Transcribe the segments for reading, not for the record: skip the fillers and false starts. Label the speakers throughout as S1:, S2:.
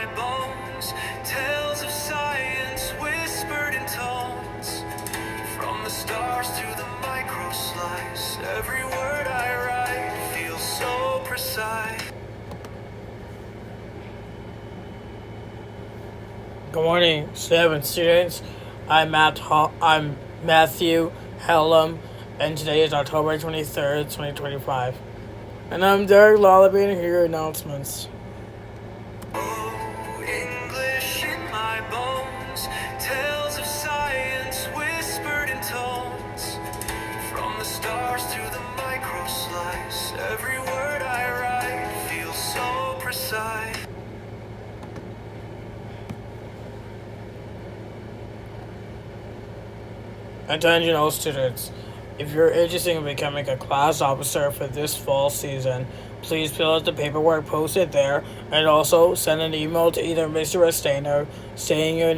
S1: my bones, tales of science whispered in tones. From the stars to the micro slice, every word I write feels so precise.
S2: Good morning, students. I'm Matthew Helem, and today is October 23rd, 2025. And I'm Derek Lalevee, and here are your announcements.
S1: English in my bones, tales of science whispered in tones. From the stars to the micro slice, every word I write feels so precise.
S2: Attention all students. If you're interested in becoming a class officer for this fall season, please fill out the paperwork posted there and also send an email to either Mr. Restainer stating your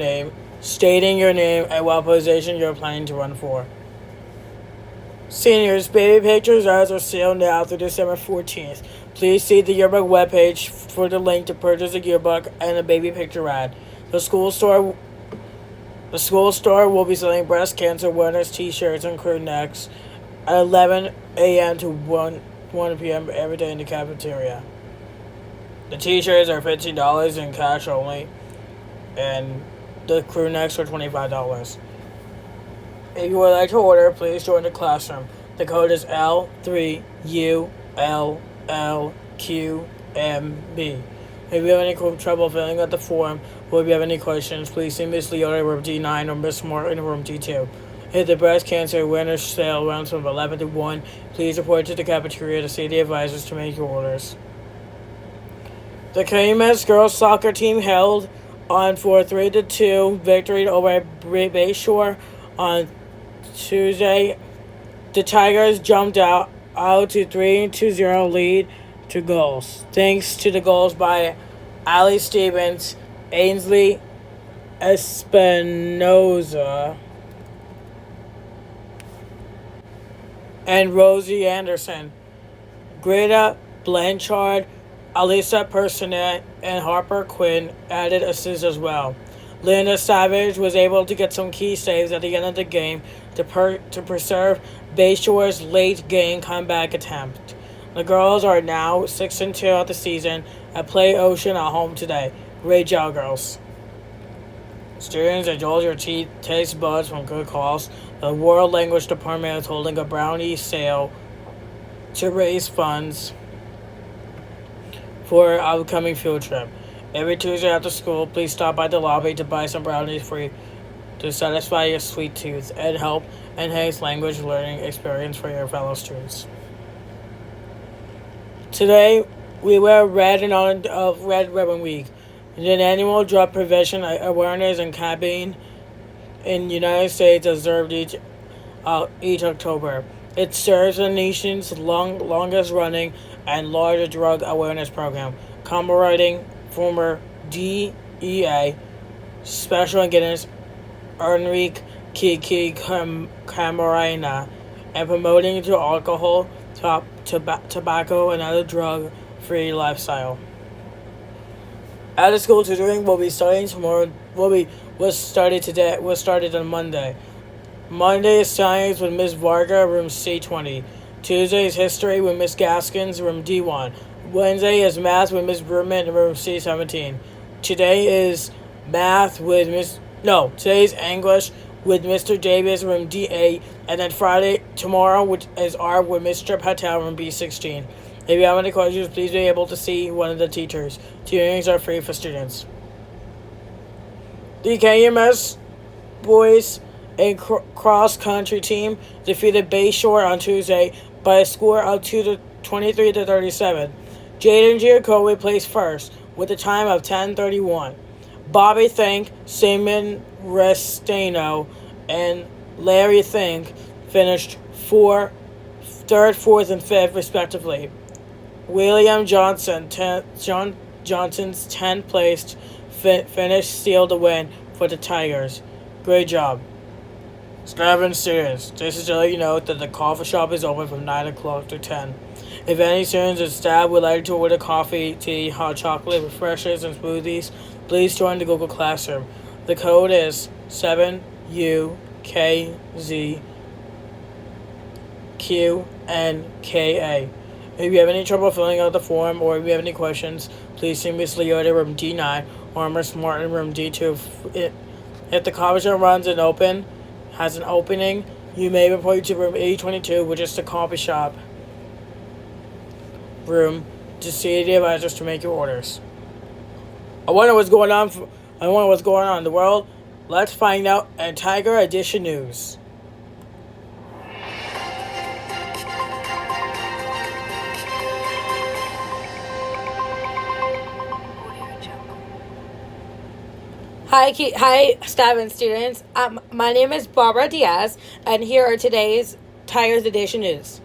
S2: name and what position you're planning to run for. Seniors, baby pictures ads are sale now through December 14th. Please see the yearbook webpage for the link to purchase a yearbook and a baby picture ad. The school store will be selling breast cancer awareness t-shirts and crew necks at 11 a.m. to 1 p.m. every day in the cafeteria. The t-shirts are $15 in cash only, and the crew necks are $25. If you would like to order, please join the classroom. The code is L3ULLQMB. If you have any trouble filling out the form, or if you have any questions, please see Miss Leotta in room D9 or Miss Smart in room D2. If the breast cancer awareness sale runs from 11 to 1, please report to the cafeteria to see the advisors to make your orders. The KMS girls soccer team held on for 3-2 victory over Bayshore on Tuesday. The Tigers jumped out to 3-0 lead to goals. Thanks to the goals by Ali Stevens, Ainsley Espinoza, and Rosie Anderson. Greta Blanchard, Alisa Personet, and Harper Quinn added assists as well. Linda Savage was able to get some key saves at the end of the game to preserve Bayshore's late-game comeback attempt. The girls are now 6-2 at the season and play Ocean at home today. Great job, girls. Students, indulge your taste buds from good cause. The World Language Department is holding a brownie sale to raise funds for an upcoming field trip. Every Tuesday after school, please stop by the lobby to buy some brownies free to satisfy your sweet tooth and help enhance language learning experience for your fellow students. Today, we wear red in honor of Red Ribbon Week, an annual drug prevention awareness and campaign in the United States observed each October. It serves the nation's longest-running and largest drug awareness program, commemorating former DEA Special Agent Enrique Kiki Camarena and promoting the alcohol, tobacco, and other drug-free lifestyle. Out-of-school tutoring will be starting tomorrow. Was started on Monday. Monday is science with Miss Varga, room C20. Tuesday is history with Miss Gaskins, room D1. Wednesday is math with Miss Berman, room C17. Today is today's English with Mr. Davis, room D8, and then tomorrow, which is art with Mr. Patel, room B16. If you have any questions, please be able to see one of the teachers. Tunings are free for students. The KMS boys and cross-country team defeated Bayshore on Tuesday by a score of 23-37. Jaden Giacobi placed first with a time of 10:31. Bobby Think, Simon Restano, and Larry Think finished third, fourth, and fifth, respectively. William Johnson's 10th placed finish sealed the win for the Tigers. Great job. Scavenged students, this is to let you know that the coffee shop is open from 9 o'clock to 10. If any students or staff would like to order coffee, tea, hot chocolate, refreshments, and smoothies, Please join the Google Classroom. The code is 7UKZQNKA. If you have any trouble filling out the form or if you have any questions, please see Miss Leotta, room D9, or Miss Martin, room D2. If the coffee shop has an opening, you may report to room 822, which is the coffee shop room, to see the advisors to make your orders. I wonder what's going on in the world. Let's find out in Tiger Edition News.
S3: Hi, staff and students. My name is Barbra Diaz, and here are today's Tigers Edition news.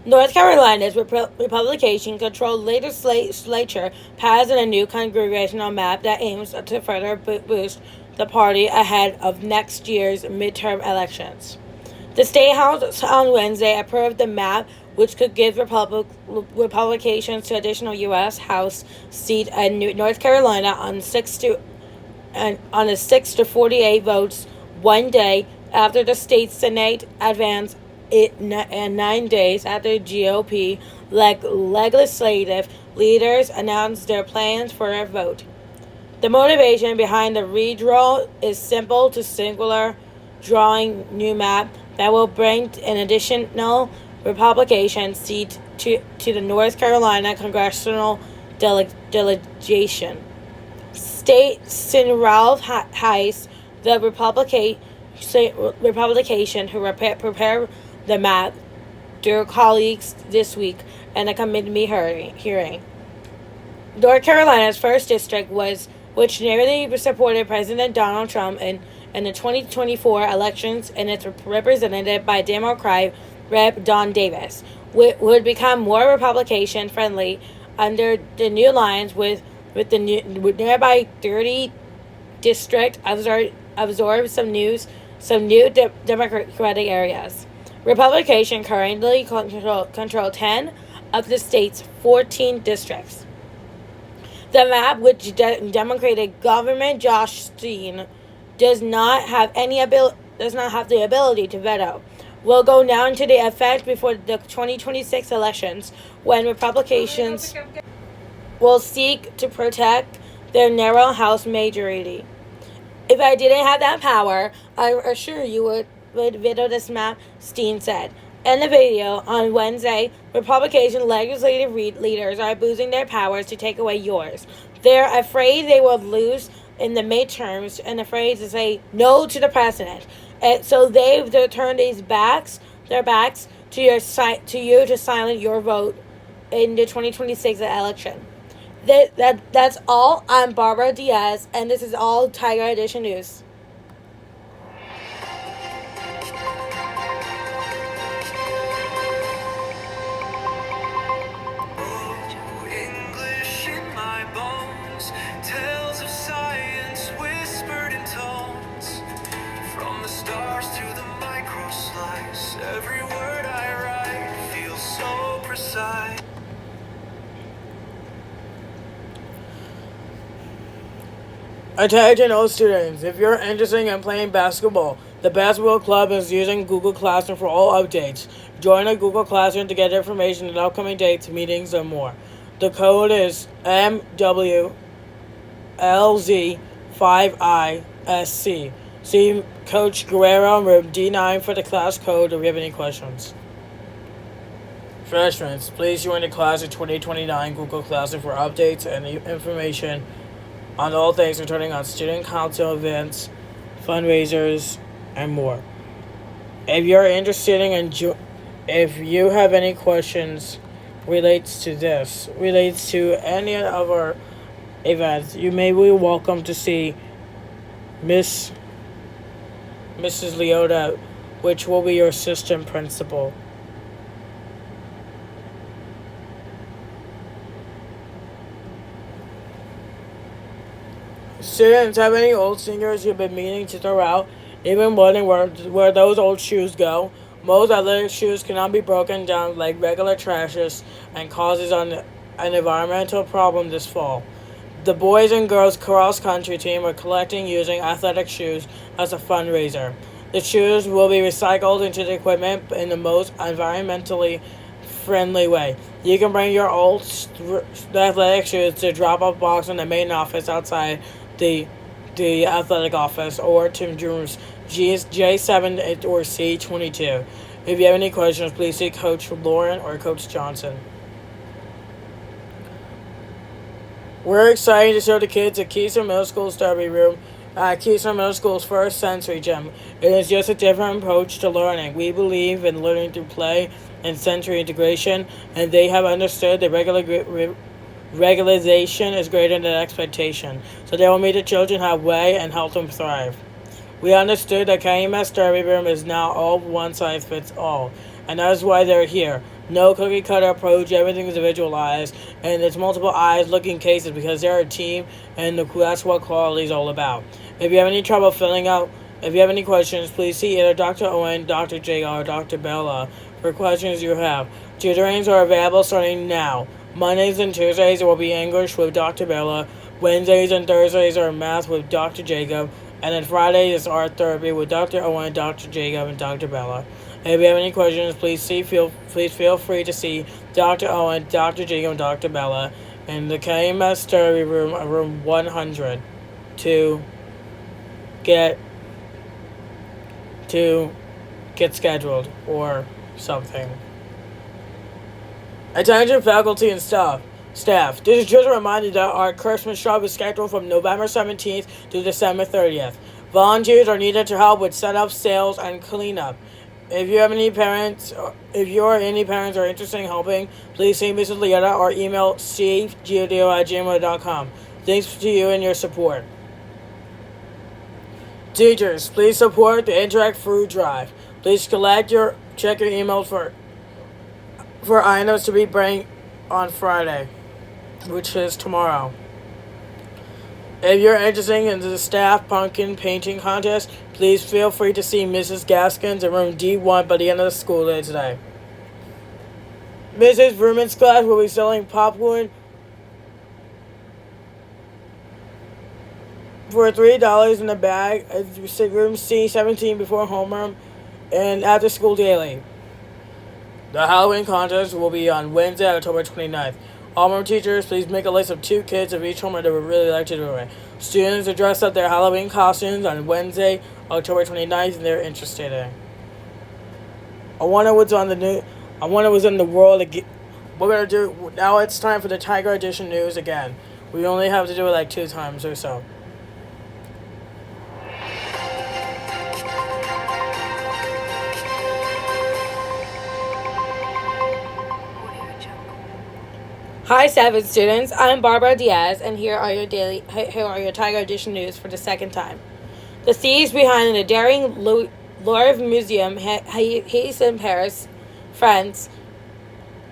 S3: North Carolina's Republican-controlled legislature passed a new congressional map that aims to further boost the party ahead of next year's midterm elections. The State House on Wednesday approved the map, which could give Republicans to additional U.S. House seat in North Carolina on 6 to 48 votes 1 day after the state Senate advanced it, and 9 days after GOP legislative leaders announced their plans for a vote. The motivation behind the redraw is simple: to singular drawing new map that will bring an additional Republican seat to the North Carolina congressional delegation. State Sen. Ralph Heiss, the Republican who prepared the map, their colleagues this week in a committee hearing. North Carolina's first district which narrowly supported President Donald Trump in the 2024 elections, and it's represented by Democrat Rep. Don Davis, would become more Republican friendly under the new lines, with nearby 30 district absorb some new Democratic areas. Republicans currently control 10 of the state's 14 districts. The map, which Democratic Governor Josh Stein does not have the ability to veto, will go down into the effect before the 2026 elections, when Republicans will seek to protect their narrow House majority. If I didn't have that power, I assure you would veto this map, Steen said. In the video on Wednesday, Republican legislative leaders are abusing their powers to take away yours. They're afraid they will lose in the midterms and afraid to say no to the president. And so they've turned their backs to you to silence your vote in the 2026 election. That's all. I'm Barbra Diaz, and this is all Tiger Edition News.
S1: English in my bones, tales of science whispered in tones. From the stars to the micro slice, every word I write feels so precise.
S2: Attention all students, if you're interested in playing basketball, the basketball club is using Google Classroom for all updates. Join a Google Classroom to get information on upcoming dates, meetings, and more. The code is MWLZ5ISC. See Coach Guerrero in room D9 for the class code if you have any questions. Freshmen, please join the class of 2029 Google Classroom for updates and information on all things returning on student council events, fundraisers, and more. If you're interested in if you have any questions relates to any of our events, you may be welcome to see Mrs. Leotta, which will be your assistant principal. Students, have any old singers you've been meaning to throw out, even wondering where those old shoes go? Most athletic shoes cannot be broken down like regular trashes and causes an environmental problem this fall. The boys and girls cross country team are collecting using athletic shoes as a fundraiser. The shoes will be recycled into the equipment in the most environmentally friendly way. You can bring your old athletic shoes to drop off box in the main office outside the athletic office or to rooms J7 or C22. If you have any questions, please see Coach Lauren or Coach Johnson. We're excited to show the kids at Keystone Middle School's Derby Room at Keystone Middle School's first sensory gym. It is just a different approach to learning. We believe in learning through play and sensory integration, and they have understood that regularization is greater than expectation, so they will meet the children halfway and help them thrive. We understood that KMS Derby Room is now all one size fits all, and that is why they're here. No cookie cutter approach, everything is individualized, and it's multiple eyes looking cases because they're a team, and that's what quality is all about. If you have any trouble if you have any questions, please see either Dr. Owen, Dr. Jago, or Dr. Bella for questions you have. Tutorings are available starting now. Mondays and Tuesdays will be English with Dr. Bella. Wednesdays and Thursdays are Math with Dr. Jacob. And then Friday is Art Therapy with Dr. Owen, Dr. Jacob, and Dr. Bella. And if you have any questions, please feel free to see Dr. Owen, Dr. Jacob, and Dr. Bella in the KMS Therapy Room, room 100, to get scheduled or something. Attention faculty and staff. This is just a reminder that our Christmas shop is scheduled from November 17th to December 30th. Volunteers are needed to help with setup, sales, and cleanup. If you or any parents are interested in helping, please see Mrs. Leotta or email cgeodio@gmail.com. Thanks to you and your support. Teachers, please support the Interact Food Drive. Please check your emails for items to be bring on Friday, which is tomorrow. If you're interested in the staff pumpkin painting contest, please feel free to see Mrs. Gaskins in room D1 by the end of the school day today. Mrs. Ruman's class will be selling popcorn for $3 in a bag at room C17 before homeroom and after school daily. The Halloween contest will be on Wednesday, October 29th. Homeroom teachers, please make a list of 2 kids of each homeroom that would really like to do it. Students are dressed up their Halloween costumes on Wednesday, October 29th, and they're interested in. I wonder what's on the news. I wonder what's in the world. We're going to do, now it's time for the Tiger Edition news again. We only have to do it like 2 times or so.
S3: Hi, 7 students. I'm Barbra Diaz, and here are your Tiger Edition news for the second time. The thieves behind the daring Louvre Museum, Hayes in Paris, France,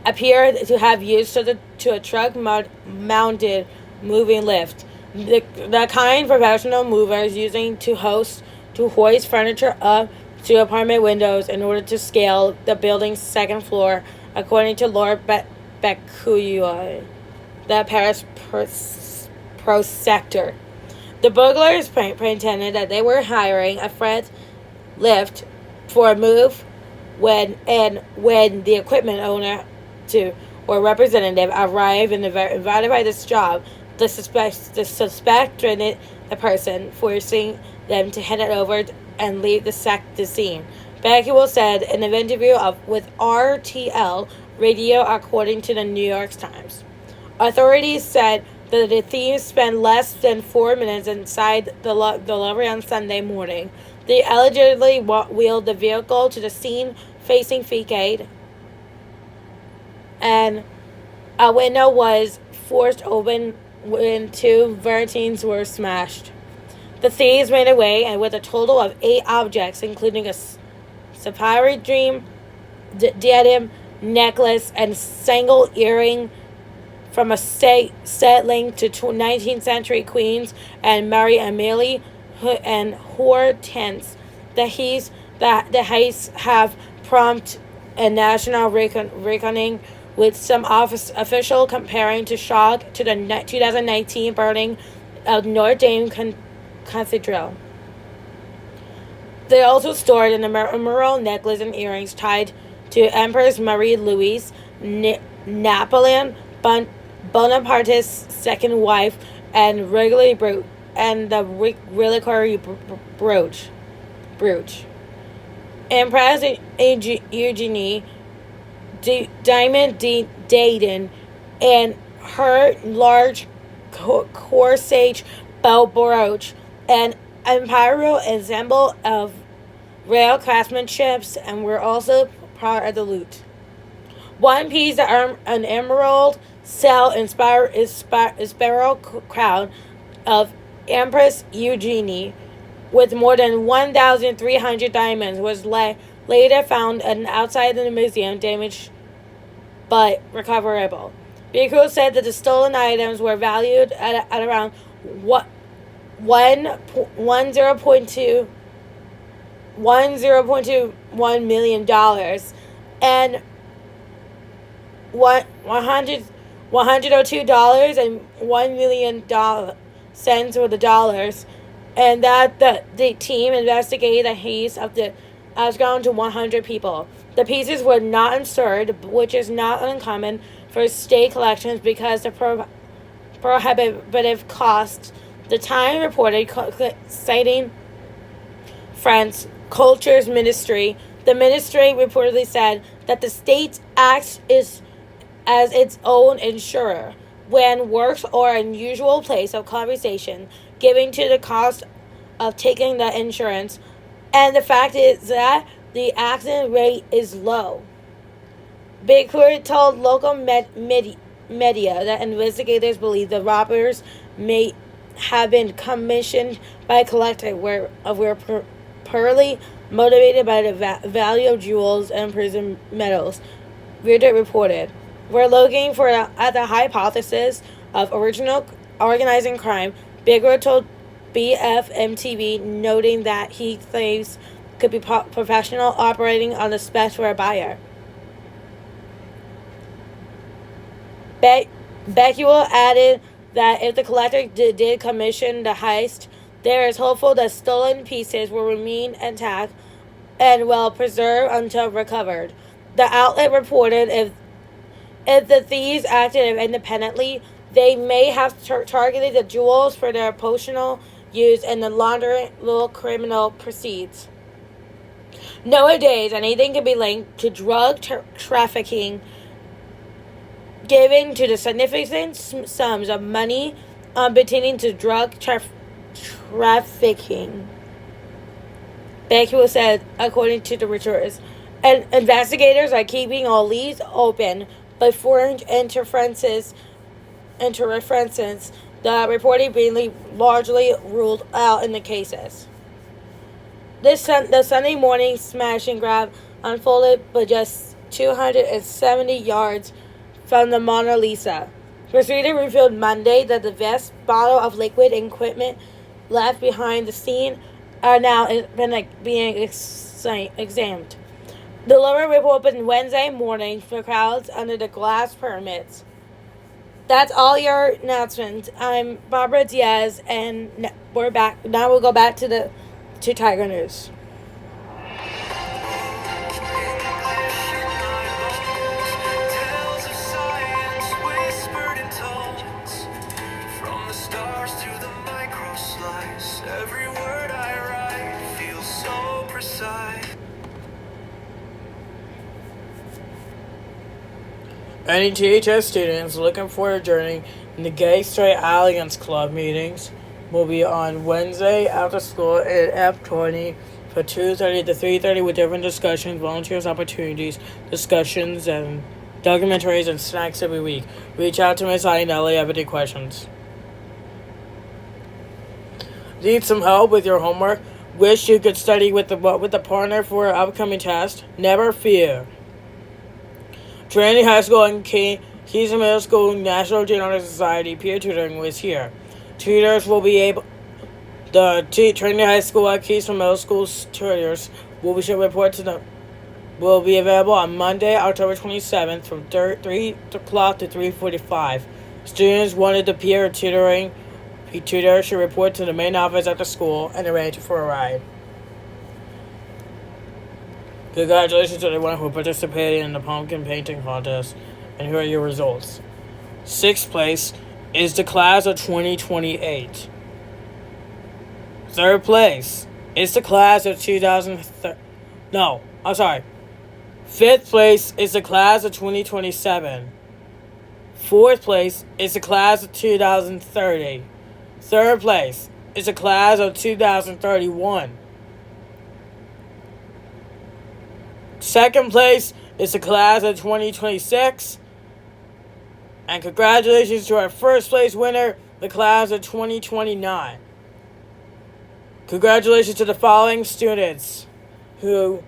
S3: appear to have used to a truck-mounted moving lift, the kind professional movers using to hoist furniture up to apartment windows in order to scale the building's second floor, according to Laura Becuyer, the Paris prospector. The burglars pretended that they were hiring a freight lift for a move when the equipment owner or representative arrived and invited by this job, the suspect threatened the person, forcing them to hand it over and leave the scene. Becuyer said in an interview with RTL Radio, according to the New York Times. Authorities said that the thieves spent less than 4 minutes inside the library on Sunday morning. They allegedly wheeled the vehicle to the scene facing facade, and a window was forced open when 2 vitrines were smashed. The thieves ran away and with a total of 8 objects, including a sapphire diadem, necklace, and single earring from a set linked to 19th century queens and Mary Amélie and Hortense. The heists have prompted a national reckoning with some official comparing to shock to the 2019 burning of Notre Dame Cathedral. They also stored an emerald necklace and earrings tied to Empress Marie Louise, Napoleon Bonaparte's second wife, and the reliquary brooch. Empress Eugenie, Diamond Dayton, and her large corsage bell brooch, an imperial ensemble of rare craftsmanship, and were also part of the loot. One piece, an emerald cell spiral crown of Empress Eugenie, with more than 1,300 diamonds, was later found outside the museum, damaged but recoverable. Vehicles said that the stolen items were valued at around $1.21 million and $102 and $1 million cents were the dollars, and that the team investigated the heist of the has gone to 100 people. The pieces were not insured, which is not uncommon for state collections because the prohibitive costs. The Time reported, citing France Culture's Ministry. The ministry reportedly said that the state acts as its own insurer when works or unusual place of conversation, giving to the cost of taking the insurance, and the fact is that the accident rate is low. Baker told local media that investigators believe the robbers may have been commissioned by a collector were purely motivated by the value of jewels and precious metals. Reader reported, "We're looking at the hypothesis of original organizing crime," Baker told BFM-TV, noting that he claims could be professional operating on the spec for a buyer. Beckwell added that if the collector did commission the heist, there is hopeful that stolen pieces will remain intact and well preserved until recovered. The outlet reported if the thieves acted independently, they may have targeted the jewels for their personal use in the laundering little criminal proceeds. Nowadays, anything can be linked to drug trafficking, given to the significant sums of money pertaining to drug trafficking. Beckwell said, according to the reporters, and investigators are keeping all leads open, but foreign interferences, the reporting being largely ruled out in the cases. The Sunday morning smash and grab unfolded but just 270 yards from the Mona Lisa. Proceedings revealed Monday that the vast bottle of liquid equipment left behind the scene are now being examined. The Lower Ripple opened Wednesday morning for crowds under the glass pyramids. That's all your announcements. I'm Barbra Diaz, and we're back. Now we'll go back to Tiger News.
S2: Any THS students looking for a journey in the Gay Straight Alliance Club meetings will be on Wednesday after school at F20 from 2:30 to 3:30 with different discussions, volunteers opportunities, discussions, and documentaries and snacks every week. Reach out to Ms. Ainelli if you have any questions. Need some help with your homework? Wish you could study with a partner for an upcoming test? Never fear. Trinity High School and Keystone Middle School National Genetic Society peer tutoring was here. Tutors will be able. The Trinity High School and Keystone Middle School tutors will be report to the will be available on Monday, October 27th from 3 o'clock to 3:45. Students wanted to peer tutoring. The tutor should report to the main office at the school and arrange for a ride. Congratulations to everyone who participated in the pumpkin painting contest, and here are your results. 6th place is the class of 2028. 3rd place is the class of 2030. No, I'm sorry. 5th place is the class of 2027. 4th place is the class of 2030. 3rd place is the class of 2031. 2nd place is the class of 2026. And congratulations to our 1st place winner, the class of 2029. Congratulations to the following students who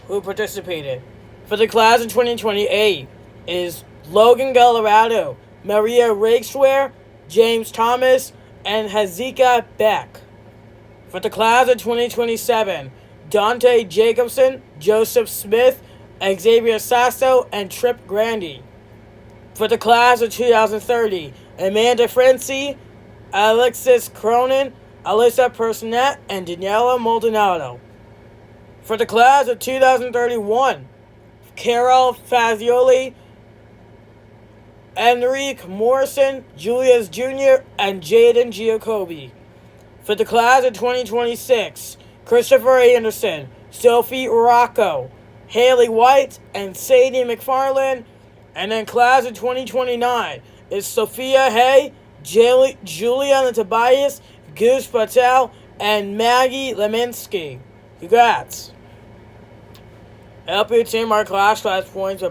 S2: participated. For the class of 2028 is Logan Colorado, Maria Rakeswear, James Thomas, and Hazika Beck. For the class of 2027, Dante Jacobson, Joseph Smith, Xavier Sasso, and Trip Grandy. For the class of 2030, Amanda Franci, Alexis Cronin, Alyssa Personette, and Daniela Maldonado. For the class of 2031, Carol Fazioli, Enrique Morrison, Julius Jr., and Jaden Giacobi. For the class of 2026, Christopher Anderson, Sophie Rocco, Haley White, and Sadie McFarland. And then class of 2029 is Sophia Hay, Juliana Tobias, Goose Patel, and Maggie Leminski. Congrats. Help your team our class points by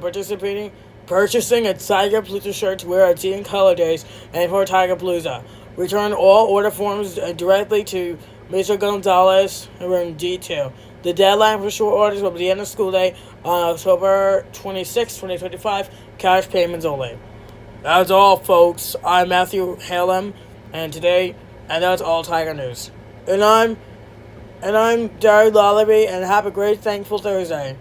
S2: purchasing a Tiger Palooza shirt to wear at Teen Color Days and for Tiger Palooza. Return all order forms directly to Mr. Gonzalez in D2. The deadline for short orders will be the end of school day on October 26, 2025. Cash payments only. That's all, folks. I'm Matthew Helem, and that's all Tiger News. And I'm Lalevee, and have a great, thankful Thursday.